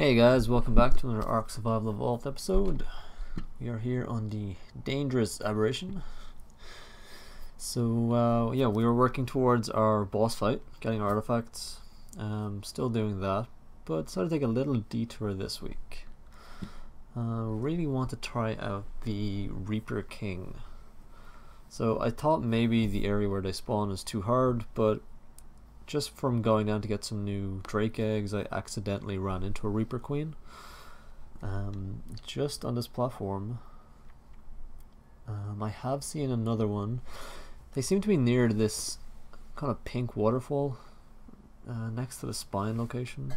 Hey guys, welcome back to another Ark Survival Evolved episode. We are here on the Dangerous Aberration. So yeah, we were working towards our boss fight, getting artifacts. Still doing that, but decided to take a little detour this week. Really want to try out the Reaper King. So I thought maybe the area where they spawn is too hard, but just from going down to get some new Drake eggs, I accidentally ran into a Reaper Queen. Just on this platform. I have seen another one. They seem to be near this kind of pink waterfall next to the spine location.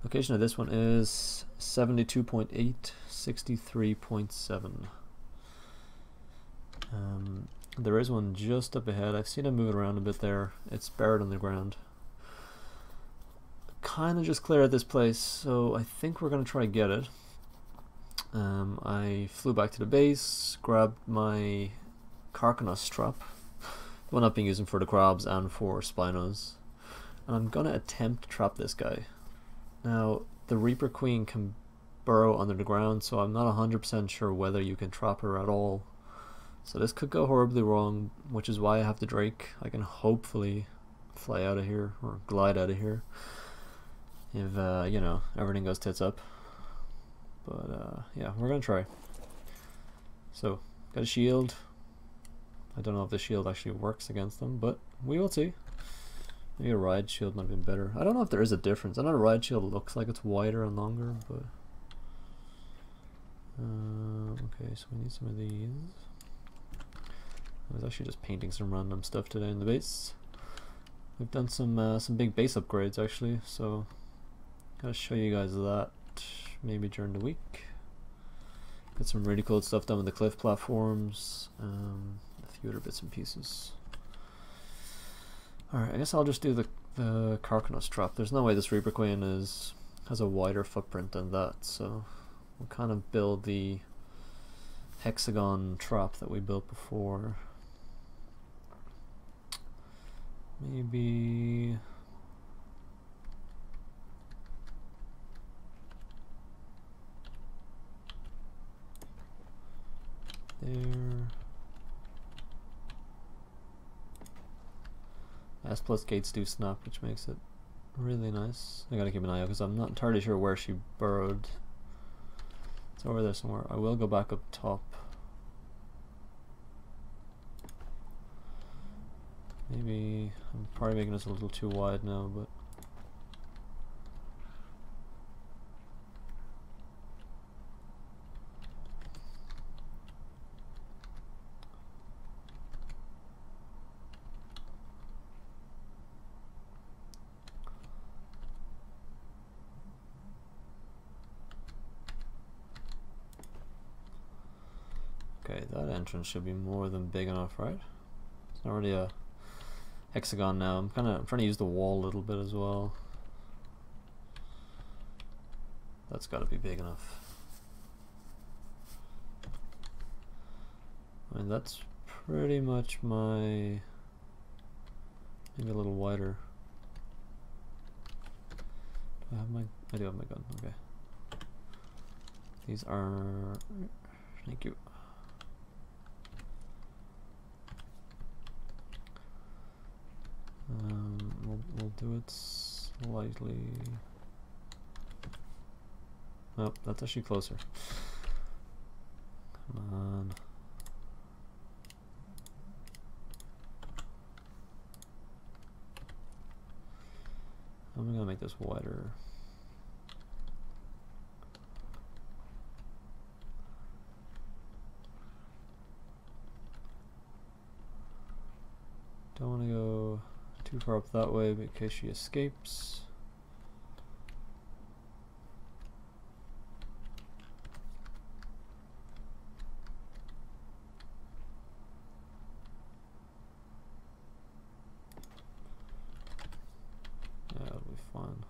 Location of this one is 72.8, 63.7. There is one just up ahead. I've seen it moving around a bit there. It's buried on the ground. Kind of just cleared this place, so I think we're going to try to get it. I flew back to the base, grabbed my courteous trap, the one I've been using for the crabs and for Spinos, and I'm going to attempt to trap this guy. Now, the Reaper Queen can burrow under the ground, so I'm not 100% sure whether you can trap her at all. So this could go horribly wrong, which is why I have the Drake. I can hopefully fly out of here, or glide out of here, if, you know, everything goes tits up. But, yeah, we're gonna try. So, got a shield. I don't know if the shield actually works against them, but we will see. Maybe a ride shield might have been better. I don't know if there is a difference. I know a ride shield looks like it's wider and longer, but... okay, so we need some of these. I was actually just painting some random stuff today in the base. We've done some big base upgrades actually, so gotta show you guys that maybe during the week. Got some really cool stuff done with the cliff platforms, a few other bits and pieces. Alright, I guess I'll just do the courteous trap. There's no way this Reaper Queen has a wider footprint than that, so we'll kind of build the hexagon trap that we built before. Maybe there. S plus gates do snap, which makes it really nice. I gotta keep an eye out because I'm not entirely sure where she burrowed. It's over there somewhere. I will go back up top. Maybe I'm probably making this a little too wide now, but okay, that entrance should be more than big enough, right? It's not really a hexagon now. I'm trying to use the wall a little bit as well. That's got to be big enough. I mean, that's pretty much my, maybe a little wider. Do I have my, I do have my gun, okay. These are, thank you. We'll do it slightly. Nope, that's actually closer. Come on. I'm gonna make this wider. Don't want to go too far up that way in case she escapes. Yeah, it'll be fine.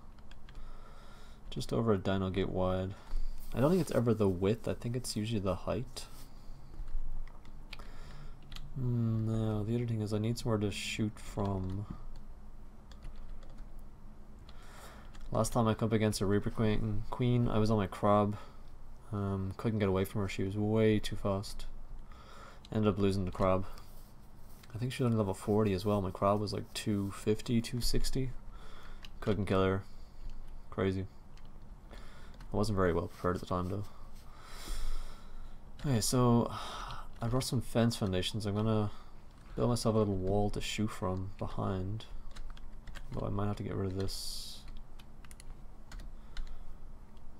Just over a dino gate wide. I don't think it's ever the width, I think it's usually the height. No, the other thing is I need somewhere to shoot from. Last time I come up against a Reaper Queen, I was on my crab. Couldn't get away from her, she was way too fast. Ended up losing the crab. I think she was only level 40 as well, my crab was like 250, 260. Couldn't kill her. Crazy. I wasn't very well prepared at the time though. Okay, so I brought some fence foundations. I'm gonna build myself a little wall to shoot from behind. But I might have to get rid of this.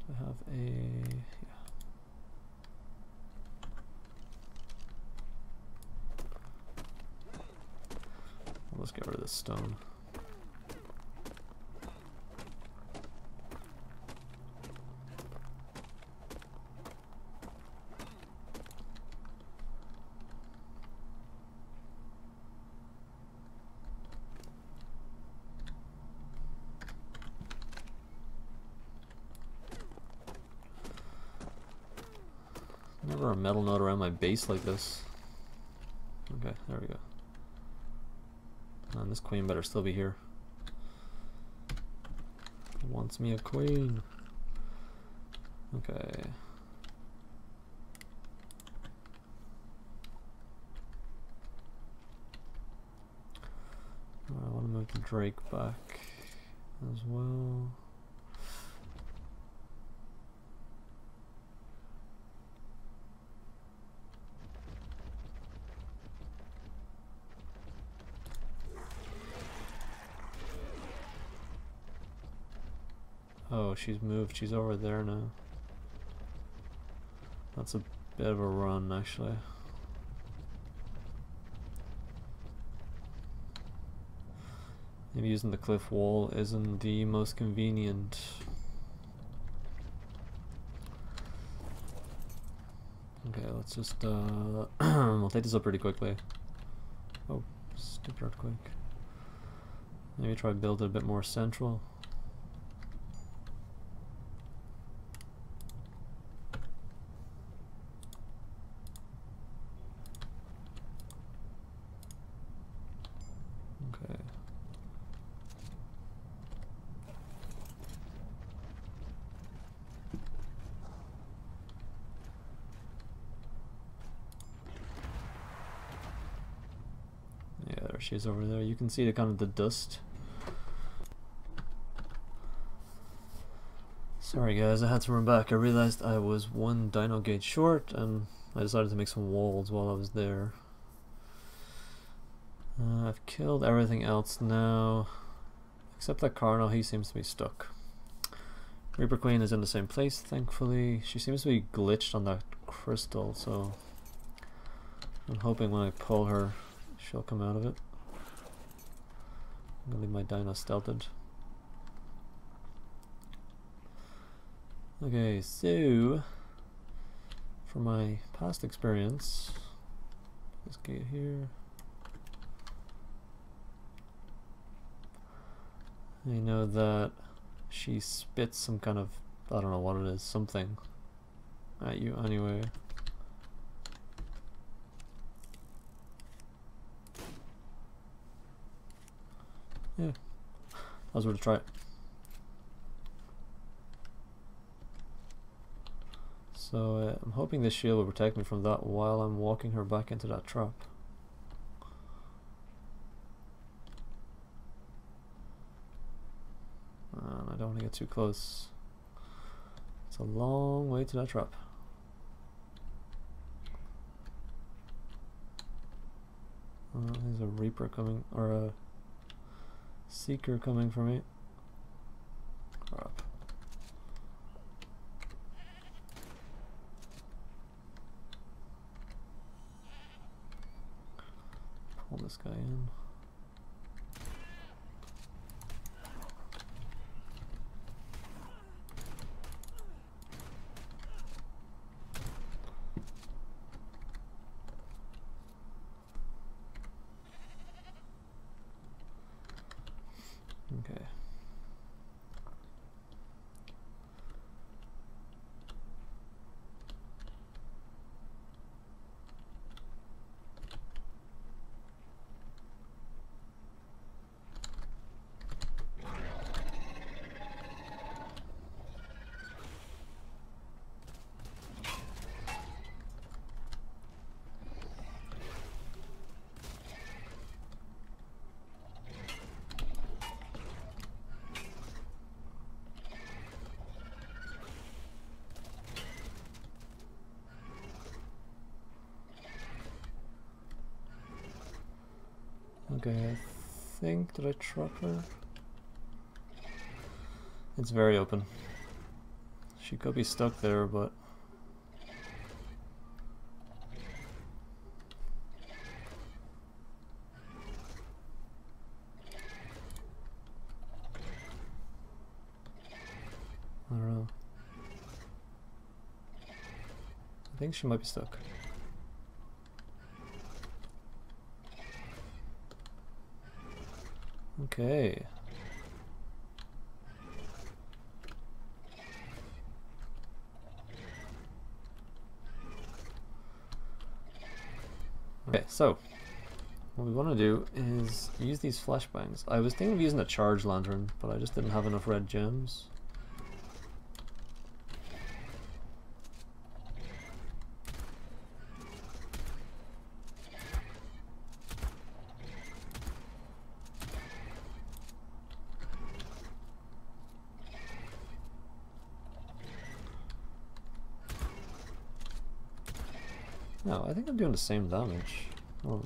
I have a... yeah. Let's get rid of this stone. Never a metal node around my base like this. Okay, there we go. And this queen better still be here. Wants me a queen. Okay. I want to move the Drake back as well. Oh, she's moved. She's over there now. That's a bit of a run, actually. Maybe using the cliff wall isn't the most convenient. Okay, let's just we'll take this up pretty quickly. Oh, stupid earthquake. Maybe try to build it a bit more central. She's over there. You can see the kind of the dust. Sorry guys, I had to run back. I realized I was one dino gate short and I decided to make some walls while I was there. I've killed everything else now except that Carno. He seems to be stuck. Reaper Queen is in the same place, thankfully. She seems to be glitched on that crystal, so I'm hoping when I pull her she'll come out of it. I'm gonna leave my dino stealthed. Okay, so from my past experience, this gate here, I know that she spits some kind of, I don't know what it is, something at you anyway. Yeah, that was worth a try. So I'm hoping this shield will protect me from that while I'm walking her back into that trap. And I don't want to get too close. It's a long way to that trap. There's a Reaper coming, or a Seeker coming for me. Crap. Pull this guy in. Okay. Okay, I think, did I trap her? It's very open. She could be stuck there, but... I don't know. I think she might be stuck. Okay. Okay, so what we want to do is use these flashbangs. I was thinking of using a charge lantern, but I just didn't have enough red gems. No, I think I'm doing the same damage. Oh.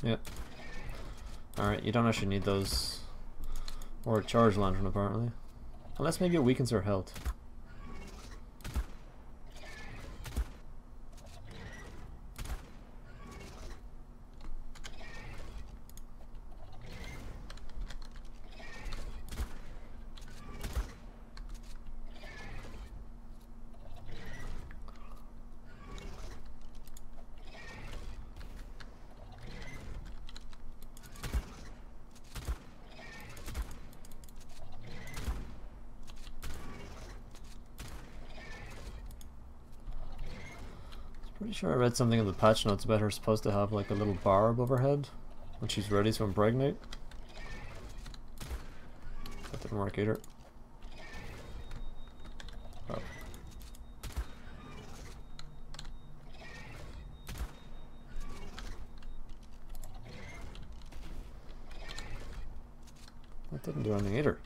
Yep. Alright, you don't actually need those. Or a charge lantern, apparently. Unless maybe it weakens her health. Pretty sure I read something in the patch notes about her supposed to have like a little bar above her head when she's ready to impregnate. That didn't work either. Oh. That didn't do anything either.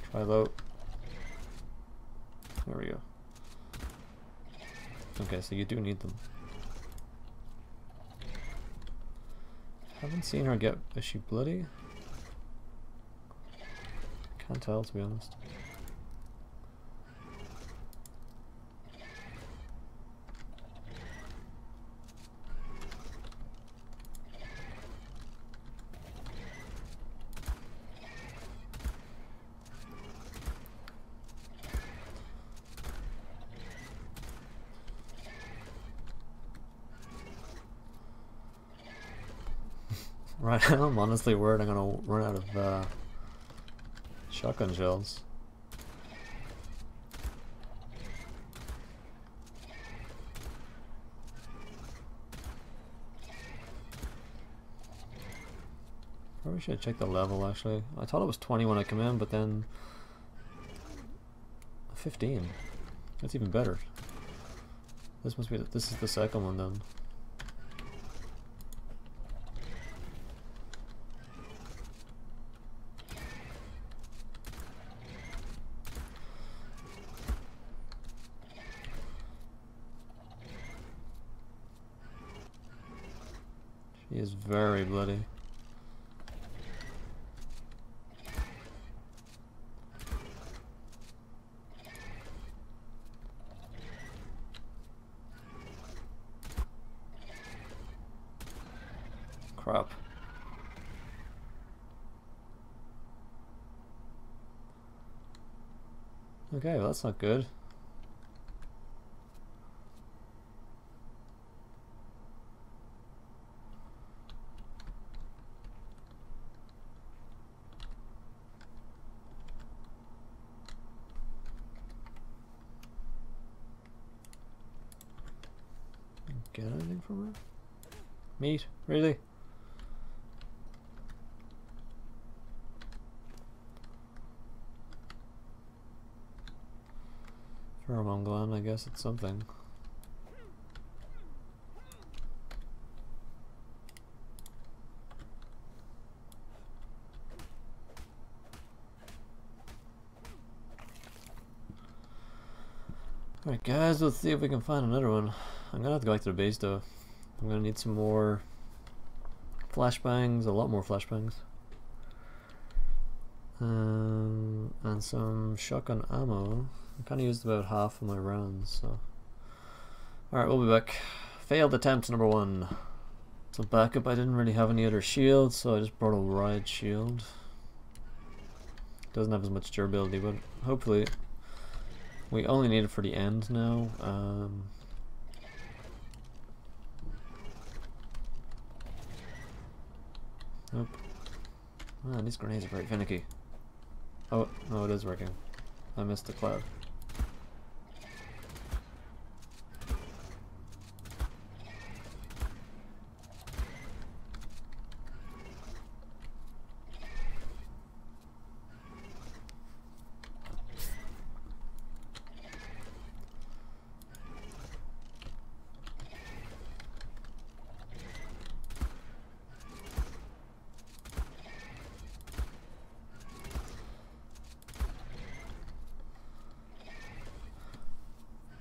Try low. There we go. Okay, so you do need them. Haven't seen her get... Is she bloody? Can't tell, to be honest. Right, I'm honestly worried I'm gonna run out of shotgun shells. Probably should check the level actually. I thought it was 20 when I come in, but then 15. That's even better. This must be this is the second one then. He is very bloody. Crap. Okay, well that's not good. Get anything from her? Meat? Really? Pheromone gland, I guess it's something. Alright guys, let's see if we can find another one. I'm gonna have to go back to the base though. I'm gonna need some more flashbangs, a lot more flashbangs. And some shotgun ammo. I kinda used about half of my rounds, so. Alright, we'll be back. Failed attempt number 1. So backup, I didn't really have any other shields, so I just brought a riot shield. Doesn't have as much durability, but hopefully we only need it for the end now. Nope. Man, these grenades are very finicky. Oh, no, it is working. I missed the cloud.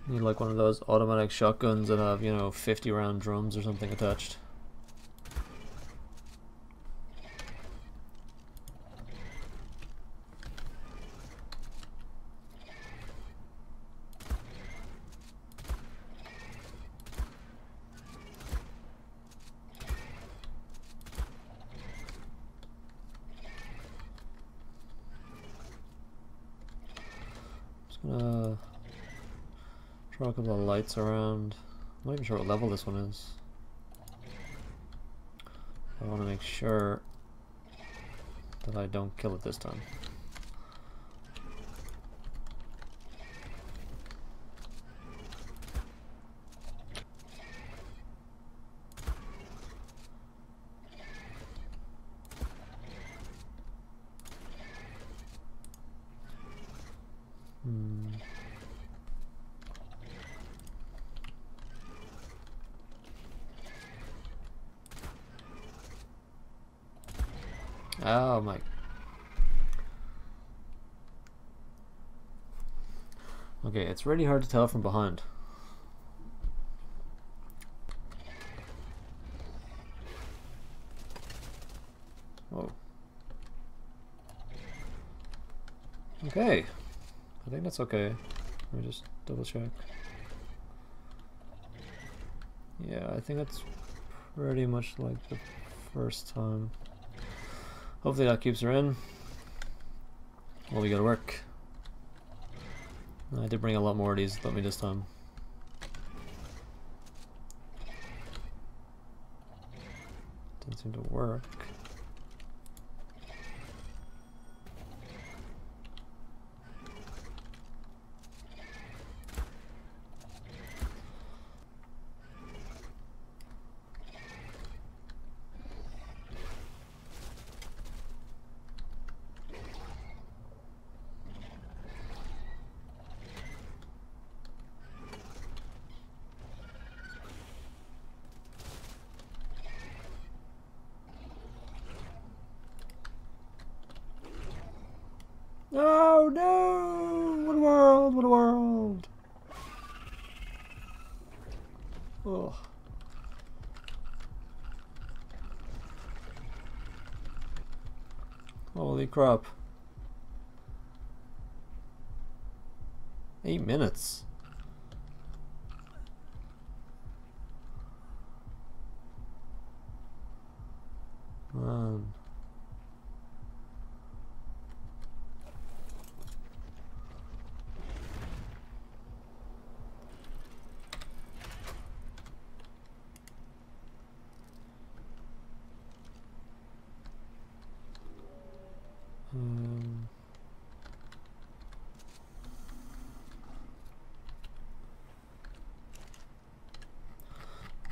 Need like one of those automatic shotguns that have, you know, 50 round drums or something attached. Just gonna throw a couple of lights around. I'm not even sure what level this one is. I want to make sure that I don't kill it this time. Oh my. Okay, it's really hard to tell from behind. Whoa. Okay. I think that's okay. Let me just double check. Yeah, I think that's pretty much like the first time. Hopefully that keeps her in. Well, we gotta work. I did bring a lot more of these with me this time. Doesn't seem to work. Oh no! What a world! What a world! Oh. Holy crap. 8 minutes. Man.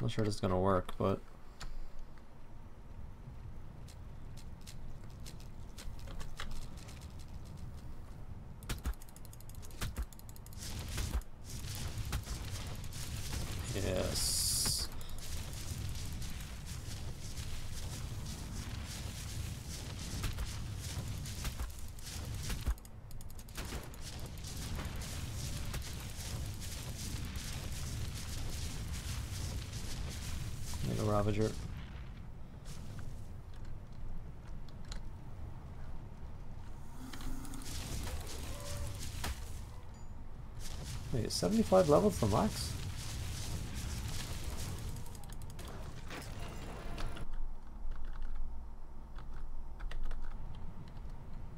Not sure this is gonna work, but yes. Ravager. Wait, is 75 levels the max?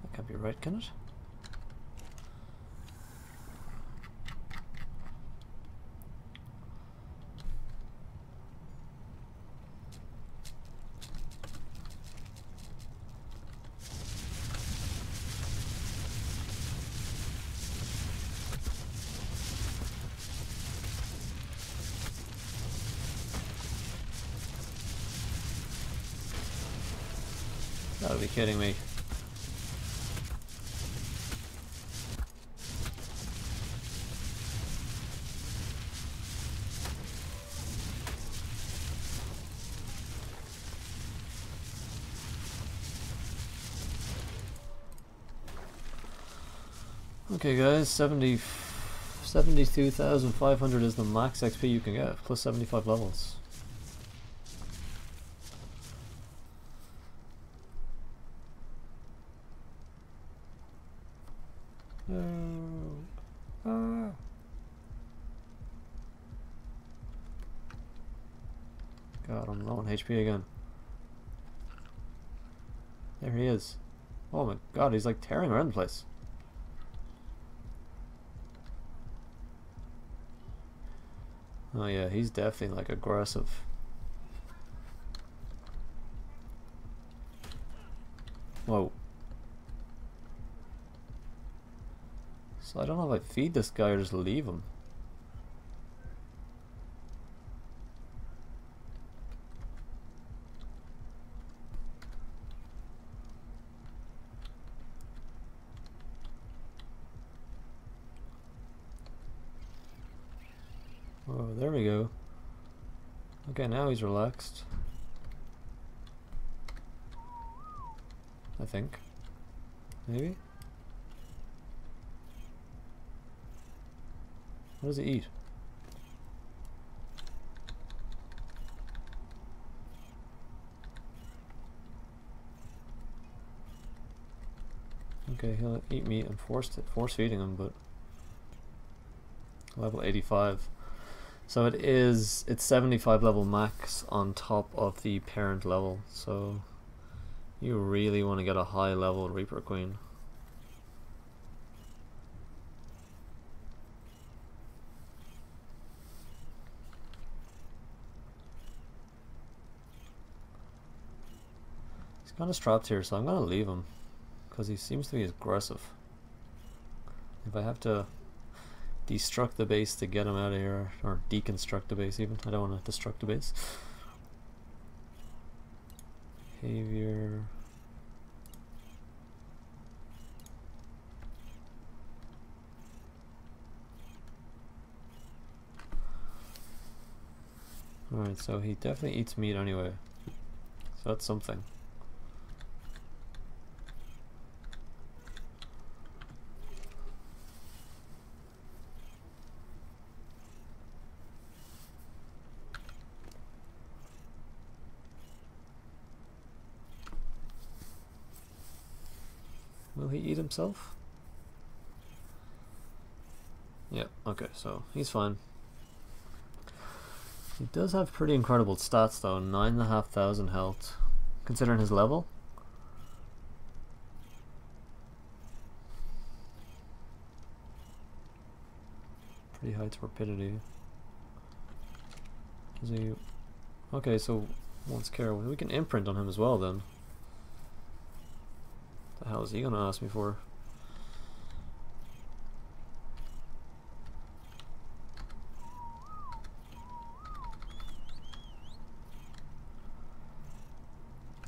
That can't be right, can it? Gotta be kidding me. Okay guys, 72,500 is the max XP you can get, plus 75 levels. God, I'm low on HP again. There he is. Oh my god, he's like tearing around the place. Oh yeah, he's definitely like aggressive. Whoa. So I don't know if I feed this guy or just leave him. Oh, there we go. Okay, now he's relaxed. I think. Maybe? What does he eat? Okay, he'll eat meat. I'm force feeding him, but level 85. So it's 75 level max on top of the parent level. So you really want to get a high level Reaper Queen. He's kind of strapped here, so I'm going to leave him because he seems to be aggressive. If I have to destruct the base to get him out of here, or deconstruct the base even, I don't want to destruct the base. Behavior. Alright, so he definitely eats meat anyway, so that's something. Will he eat himself? Yeah, okay, so he's fine. He does have pretty incredible stats though, 9,500 health, considering his level. Pretty high torpidity. Is he... Okay, so wants care. We can imprint on him as well then. The hell is he gonna ask me for?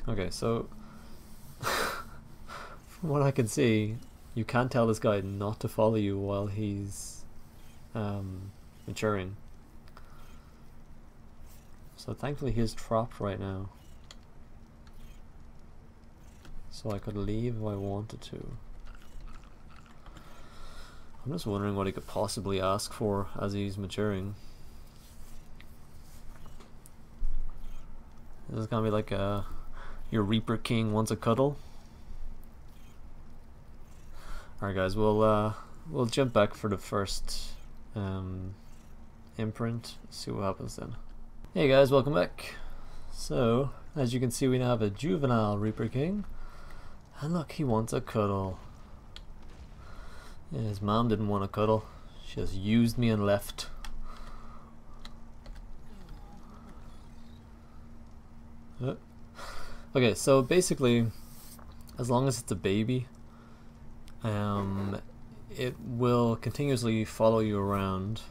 Okay, so from what I can see, you can't tell this guy not to follow you while he's maturing. So thankfully he is trapped right now. So I could leave if I wanted to. I'm just wondering what he could possibly ask for as he's maturing. This is gonna be like your Reaper King wants a cuddle. Alright guys, we'll jump back for the first imprint, see what happens then. Hey guys, welcome back. So, as you can see, we now have a juvenile Reaper King. And look, he wants a cuddle. Yeah, his mom didn't want a cuddle. She just used me and left. Okay, so basically, as long as it's a baby, it will continuously follow you around.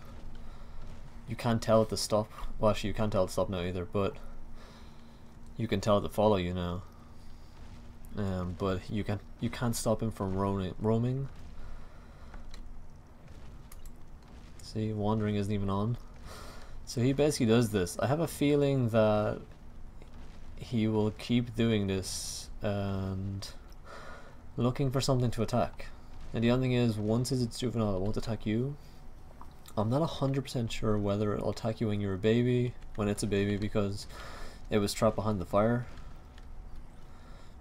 You can't tell it to stop. Well, actually, you can't tell it to stop now either, but you can tell it to follow you now. But you can't stop him from roaming. See, wandering isn't even on. So he basically does this. I have a feeling that he will keep doing this and looking for something to attack. And the other thing is, once it's juvenile, it won't attack you. I'm not 100% sure whether it'll attack you when you're a baby, when it's a baby, because it was trapped behind the fire.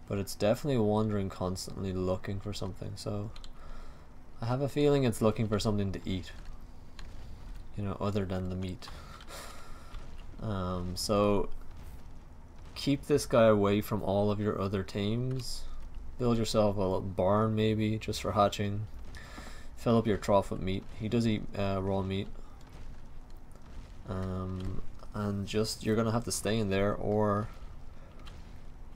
But it's definitely wandering constantly looking for something, so I have a feeling it's looking for something to eat, you know, other than the meat. So keep this guy away from all of your other tames. Build yourself a little barn maybe, just for hatching. Fill up your trough with meat. He does eat raw meat. And just, you're gonna have to stay in there, or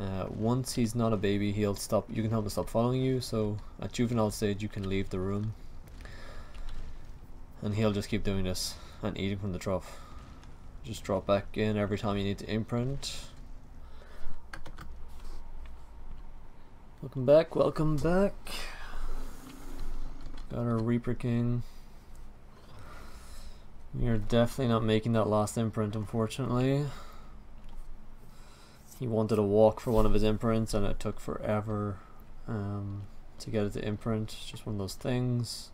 once he's not a baby, he'll stop. You can help him stop following you. So at juvenile stage, you can leave the room, and he'll just keep doing this and eating from the trough. Just drop back in every time you need to imprint. Welcome back, welcome back. Got our Reaper King. You're definitely not making that last imprint, unfortunately. He wanted a walk for one of his imprints and it took forever to get it to imprint. It's just one of those things.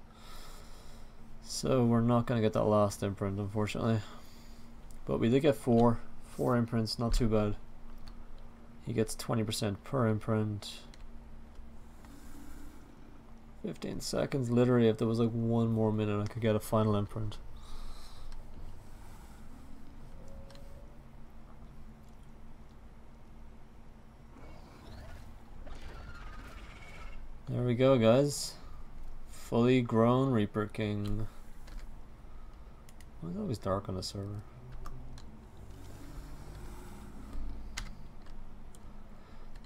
So we're not going to get that last imprint, unfortunately. But we did get four imprints, not too bad. He gets 20% per imprint. 15 seconds, literally. If there was like one more minute, I could get a final imprint. There we go, guys. Fully grown Reaper King. Why is it always dark on the server?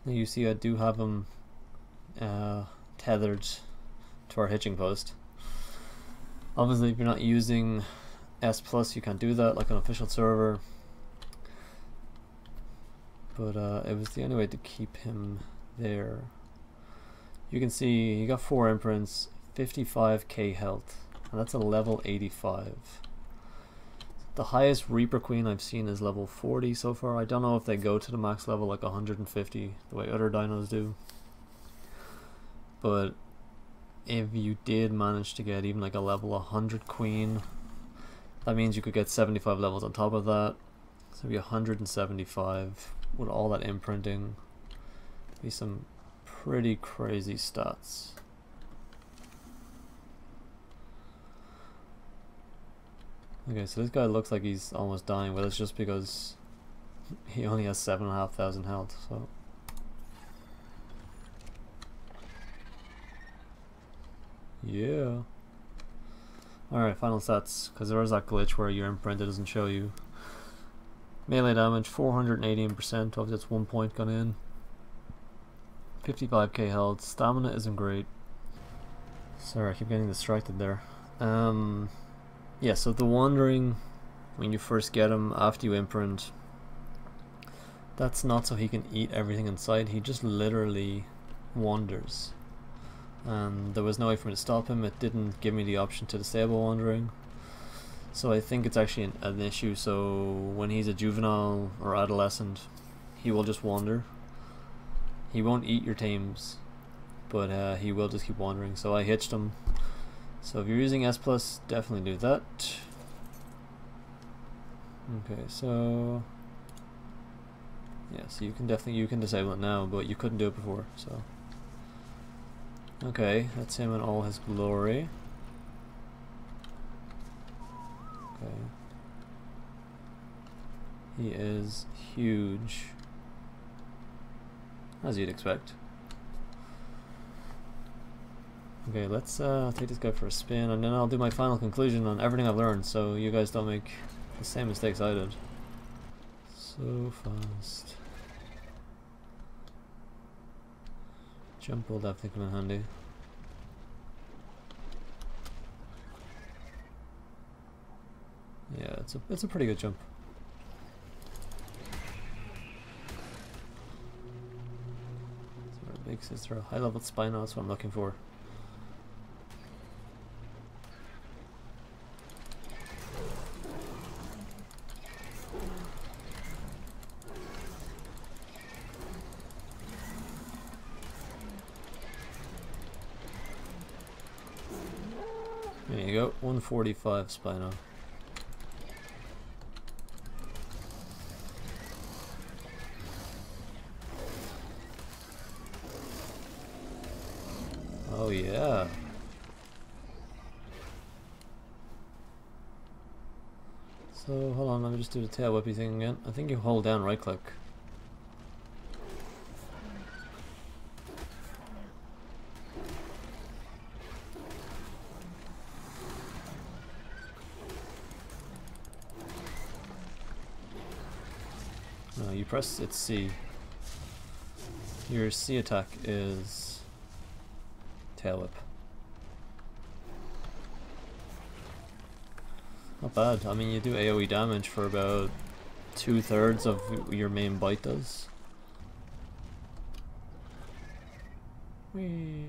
Now you see I do have him tethered to our hitching post. Obviously, if you're not using S+, you can't do that like an official server. But it was the only way to keep him there. You can see he got 4 imprints, 55k health, and that's a level 85. The highest Reaper Queen I've seen is level 40 so far. I don't know if they go to the max level like 150 the way other dinos do. But if you did manage to get even like a level 100 queen, that means you could get 75 levels on top of that. So it'd be 175 with all that imprinting. Be some pretty crazy stats. Okay, so this guy looks like he's almost dying, but it's just because he only has 7,500 health, so. Yeah. Alright, final stats, because there is that glitch where your imprint doesn't show you. Melee damage, 418%, obviously that's 1 point gone in. 55k health, stamina isn't great. Sorry, I keep getting distracted there. Yeah, so the wandering, when you first get him after you imprint, that's not so he can eat everything inside, he just literally wanders. And there was no way for me to stop him. It didn't give me the option to disable wandering. So I think it's actually an issue. So when he's a juvenile or adolescent, he will just wander. He won't eat your tames, but he will just keep wandering. So I hitched him. So if you're using S+, definitely do that. Okay, so Yeah, so you can disable it now, but you couldn't do it before, so. Okay, that's him in all his glory. Okay. He is huge. As you'd expect. Okay, let's take this guy for a spin, and then I'll do my final conclusion on everything I've learned, so you guys don't make the same mistakes I did. So fast. Jump will definitely come in handy. Yeah, it's a pretty good jump. Is there a high level spino? That's what I'm looking for. There you go, 145 spino. Oh yeah. So hold on, let me just do the tail whippy thing again. I think you hold down right click. No, you press it's C. Your C attack is tail whip. Not bad. I mean, you do AoE damage for about 2/3 of your main bite does. Whee.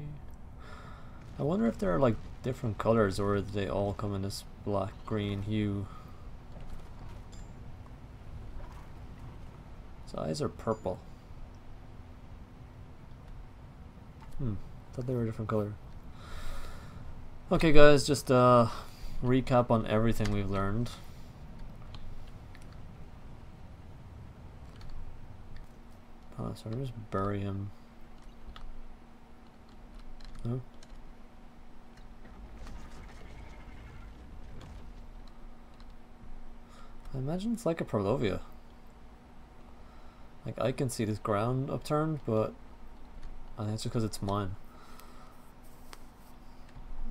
I wonder if there are like different colors, or do they all come in this black green hue? His eyes are purple. Thought they were a different color. Okay guys, just recap on everything we've learned. Oh, so just bury him. No? I imagine it's like a Prolovia. Like, I can see this ground upturned, but I think it's just because it's mine.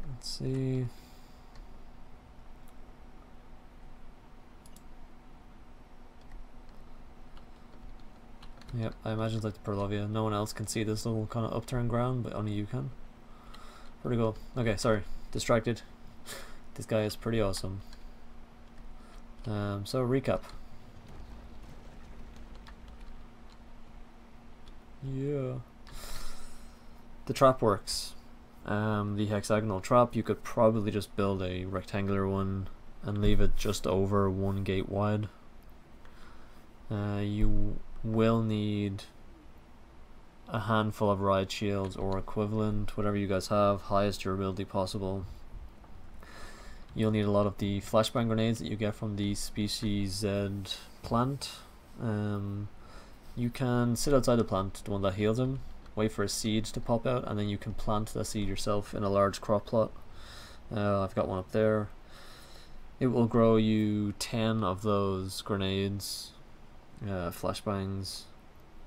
Let's see. Yep, I imagine it's like the Prolovia. No one else can see this little kind of upturned ground, but only you can. Pretty cool. Okay, sorry. Distracted. This guy is pretty awesome. So recap. Yeah. The trap works. The hexagonal trap, you could probably just build a rectangular one and leave it just over 1 gate wide. You will need a handful of riot shields or equivalent, whatever you guys have, highest durability possible. You'll need a lot of the flashbang grenades that you get from the species Z plant. You can sit outside the plant, the one that heals him, wait for a seed to pop out, and then you can plant that seed yourself in a large crop plot. I've got one up there. It will grow you 10 of those grenades, flashbangs.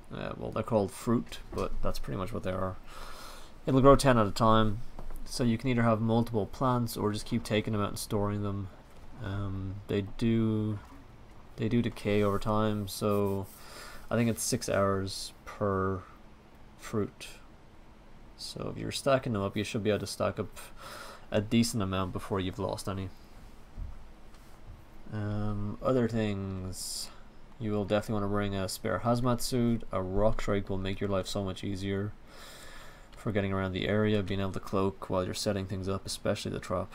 Well, they're called fruit, but that's pretty much what they are. It'll grow 10 at a time, so you can either have multiple plants or just keep taking them out and storing them. They do decay over time, so I think it's 6 hours per fruit. So if you're stacking them up, you should be able to stack up a decent amount before you've lost any. Other things, you will definitely want to bring a spare hazmat suit. A rock strike will make your life so much easier for getting around the area, being able to cloak while you're setting things up, especially the trap.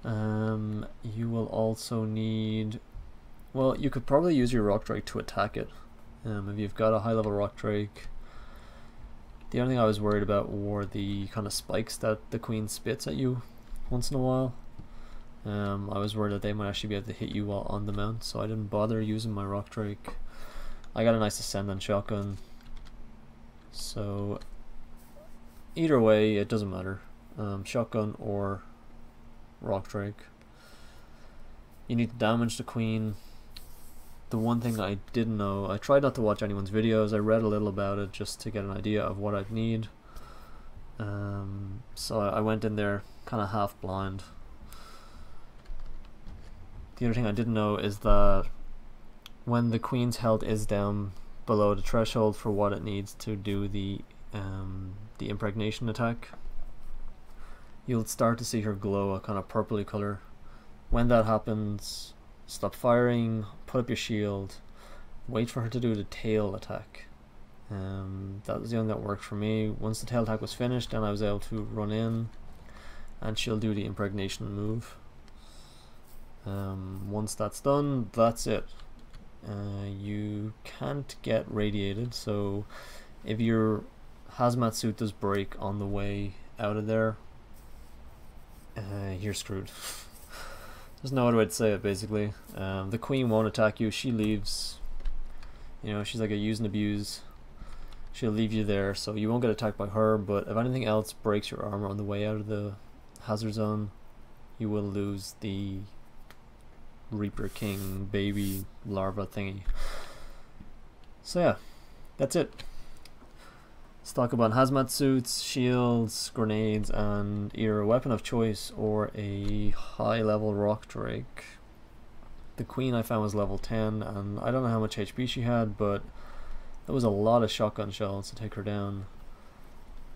You will also need, well, you could probably use your rock drake to attack it. If you've got a high level rock drake, the only thing I was worried about were the kind of spikes that the queen spits at you once in a while. I was worried that they might actually be able to hit you while on the mount, so I didn't bother using my rock drake. I got a nice ascendant shotgun, so either way it doesn't matter, shotgun or rock drake. You need to damage the queen. The one thing I didn't know, I tried not to watch anyone's videos, I read a little about it just to get an idea of what I'd need. So I went in there kind of half blind. The other thing I didn't know is that when the queen's health is down below the threshold for what it needs to do the impregnation attack, you'll start to see her glow a kind of purpley color. When that happens, stop firing, put up your shield, wait for her to do the tail attack. That was the only that worked for me. Once the tail attack was finished, then I was able to run in and she'll do the impregnation move. Once that's done, that's it. You can't get radiated, so if your hazmat suit does break on the way out of there, you're screwed. There's no other way to say it, basically. The queen won't attack you, she leaves. You know, she's like a use and abuse. She'll leave you there, so you won't get attacked by her, but if anything else breaks your armor on the way out of the hazard zone, you will lose the Reaper King baby larva thingy. So yeah, that's it. Let's talk about hazmat suits, shields, grenades, and either a weapon of choice or a high level rock drake. The queen I found was level 10, and I don't know how much HP she had, but there was a lot of shotgun shells to take her down.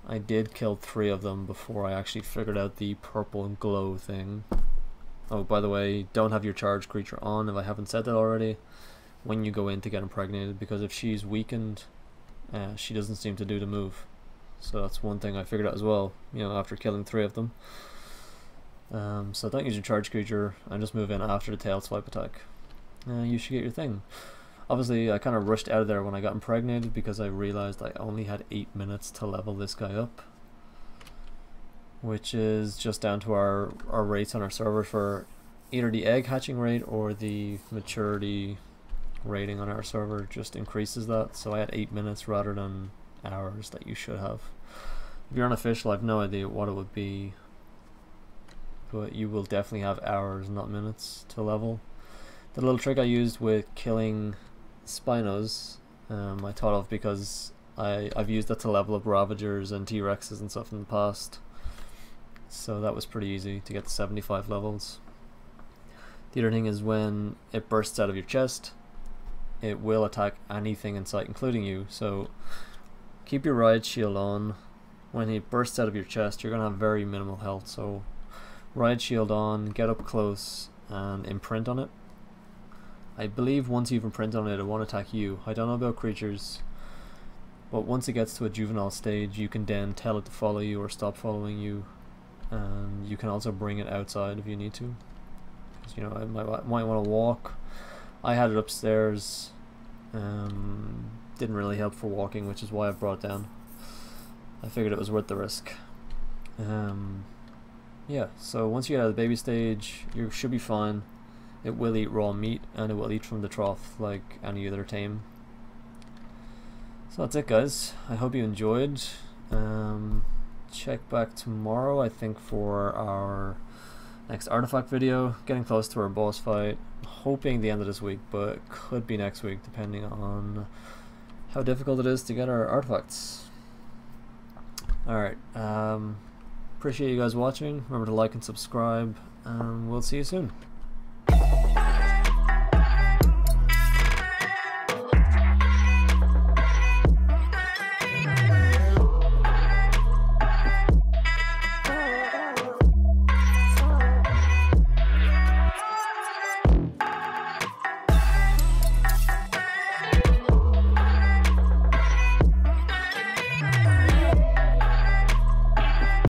I did kill 3 of them before I actually figured out the purple glow thing. Oh, by the way, don't have your charged creature on if I haven't said that already when you go in to get impregnated, because if she's weakened, she doesn't seem to do the move. So that's one thing I figured out as well, you know, after killing 3 of them. So don't use your charged creature and just move in after the tail swipe attack. You should get your thing. Obviously I kind of rushed out of there when I got impregnated because I realized I only had 8 minutes to level this guy up, which is just down to our rates on our server for either the egg hatching rate or the maturity rating on our server just increases that. So I had 8 minutes rather than hours that you should have. If you're unofficial, I have no idea what it would be, but you will definitely have hours, not minutes, to level. The little trick I used with killing Spinos, I thought of because I've used that to level up Ravagers and T-Rexes and stuff in the past. So that was pretty easy to get to 75 levels. The other thing is when it bursts out of your chest, it will attack anything in sight, including you. So keep your riot shield on. When it bursts out of your chest, you're going to have very minimal health. So riot shield on, get up close and imprint on it. I believe once you've imprinted on it, it won't attack you. I don't know about creatures, but once it gets to a juvenile stage, you can then tell it to follow you or stop following you. And you can also bring it outside if you need to. You know, I might want to walk. I had it upstairs. Didn't really help for walking, which is why I brought it down. I figured it was worth the risk. Yeah, so once you get out of the baby stage, you should be fine. It will eat raw meat, and it will eat from the trough like any other tame. So that's it, guys. I hope you enjoyed. Check back tomorrow, I think, for our next artifact video. Getting close to our boss fight. Hoping the end of this week, but could be next week depending on how difficult it is to get our artifacts. Alright, appreciate you guys watching. Remember to like and subscribe, and we'll see you soon.